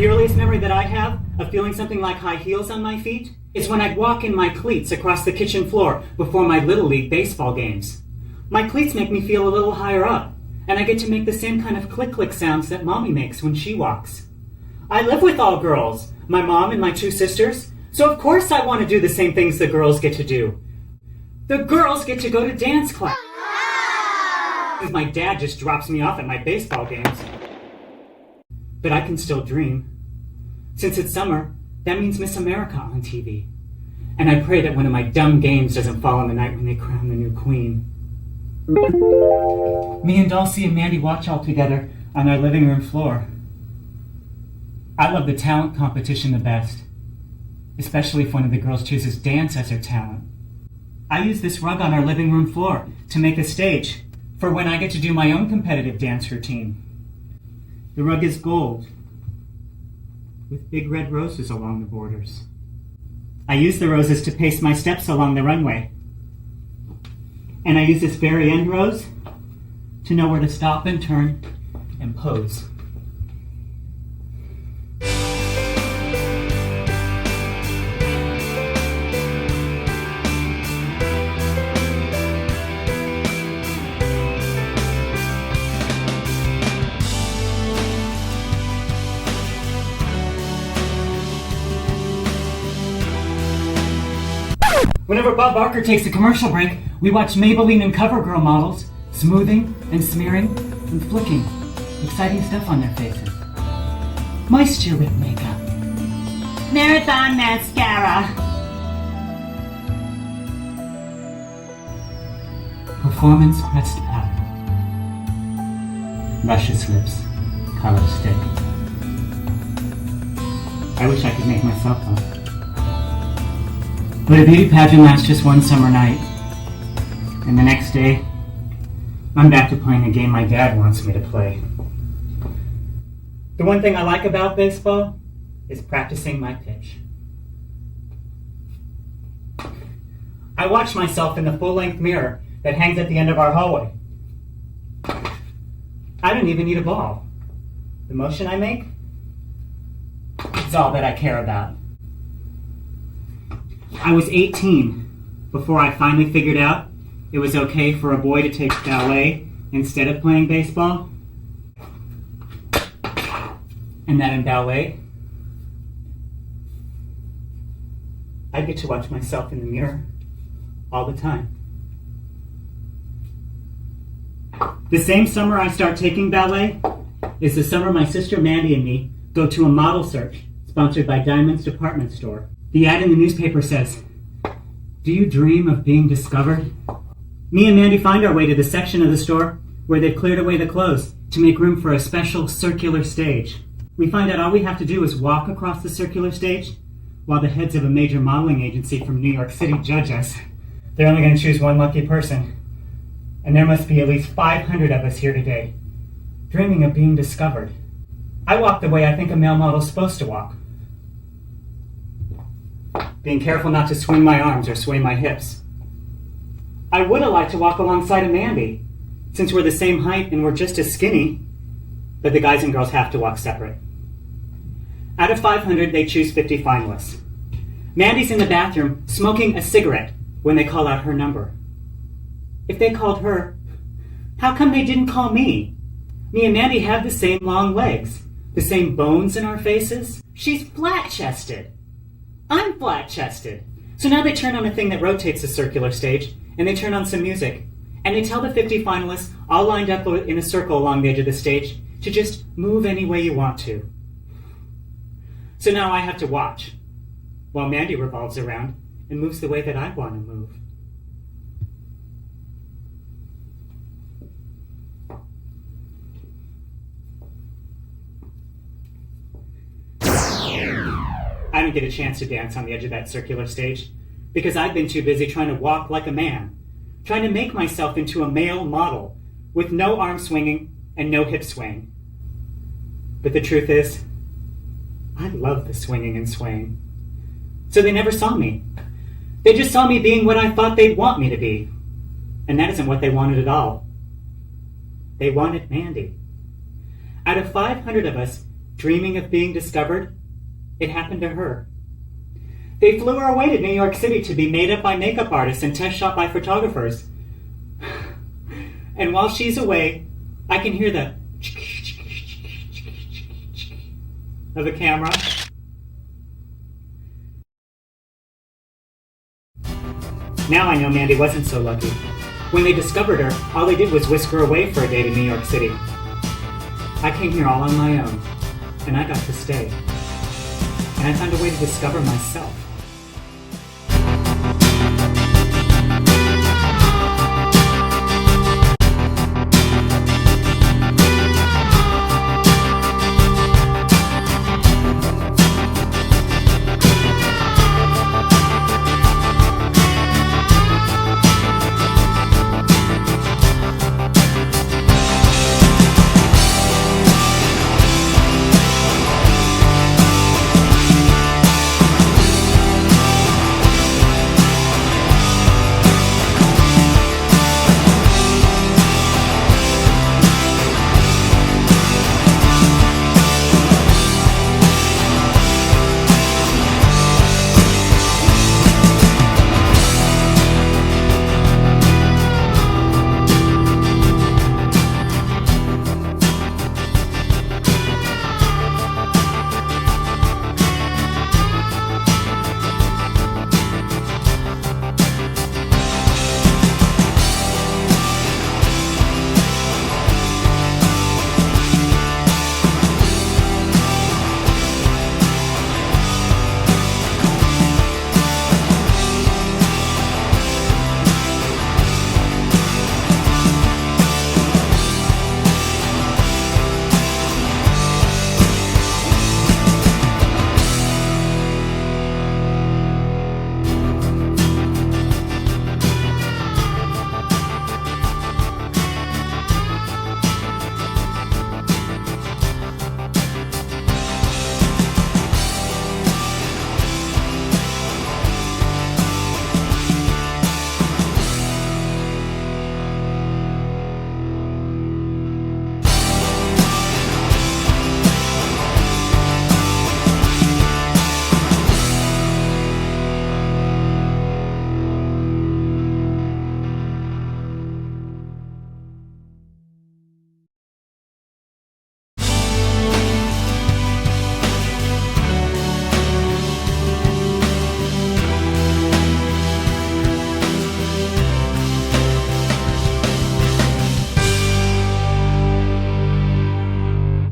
The earliest memory that I have of feeling something like high heels on my feet is when I'd walk in my cleats across the kitchen floor before my Little League baseball games. My cleats make me feel a little higher up, and I get to make the same kind of click-click sounds that Mommy makes when she walks. I live with all girls, my mom and my 2 sisters, so of course I want to do the same things the girls get to do. The girls get to go to dance class. My dad just drops me off at my baseball games. But I can still dream. Since it's summer, that means Miss America on TV. And I pray that one of my dumb games doesn't fall on the night when they crown the new queen. Me and Dulcie and Mandy watch all together on our living room floor. I love the talent competition the best, especially if one of the girls chooses dance as her talent. I use this rug on our living room floor to make a stage for when I get to do my own competitive dance routine. The rug is gold, with big red roses along the borders. I use the roses to pace my steps along the runway. And I use this very end rose to know where to stop and turn and pose. Whenever Bob Barker takes a commercial break, we watch Maybelline and CoverGirl models smoothing and smearing and flicking exciting stuff on their faces. Moisture whip makeup. Marathon mascara. Performance pressed powder. Luscious lips. Color stick. I wish I could make myself one. But a beauty pageant lasts just one summer night. And the next day, I'm back to playing a game my dad wants me to play. The one thing I like about baseball is practicing my pitch. I watch myself in the full-length mirror that hangs at the end of our hallway. I don't even need a ball. The motion I make is all that I care about. I was 18 before I finally figured out it was okay for a boy to take ballet instead of playing baseball. And that in ballet, I get to watch myself in the mirror all the time. The same summer I start taking ballet is the summer my sister Mandy and me go to a model search sponsored by Diamond's department store. The ad in the newspaper says, "Do you dream of being discovered?" Me and Mandy find our way to the section of the store where they've cleared away the clothes to make room for a special circular stage. We find out all we have to do is walk across the circular stage while the heads of a major modeling agency from New York City judge us. They're only going to choose one lucky person. And there must be at least 500 of us here today, dreaming of being discovered. I walk the way I think a male model's supposed to walk. Being careful not to swing my arms or sway my hips. I would have liked to walk alongside of Mandy, since we're the same height and we're just as skinny, but the guys and girls have to walk separate. Out of 500, they choose 50 finalists. Mandy's in the bathroom smoking a cigarette when they call out her number. If they called her, how come they didn't call me? Me and Mandy have the same long legs, the same bones in our faces. She's flat-chested. I'm flat-chested. So now they turn on a thing that rotates the circular stage, and they turn on some music, and they tell the 50 finalists, all lined up in a circle along the edge of the stage, to just move any way you want to. So now I have to watch, while Mandy revolves around and moves the way that I want to move. I didn't get a chance to dance on the edge of that circular stage because I'd been too busy trying to walk like a man, trying to make myself into a male model with no arm swinging and no hip swaying. But the truth is, I love the swinging and swaying. So they never saw me. They just saw me being what I thought they'd want me to be. And that isn't what they wanted at all. They wanted Mandy. Out of 500 of us, dreaming of being discovered, it happened to her. They flew her away to New York City to be made up by makeup artists and test shot by photographers. And while she's away, I can hear the of a camera. Now I know Mandy wasn't so lucky. When they discovered her, all they did was whisk her away for a day to New York City. I came here all on my own, and I got to stay. And I found a way to discover myself.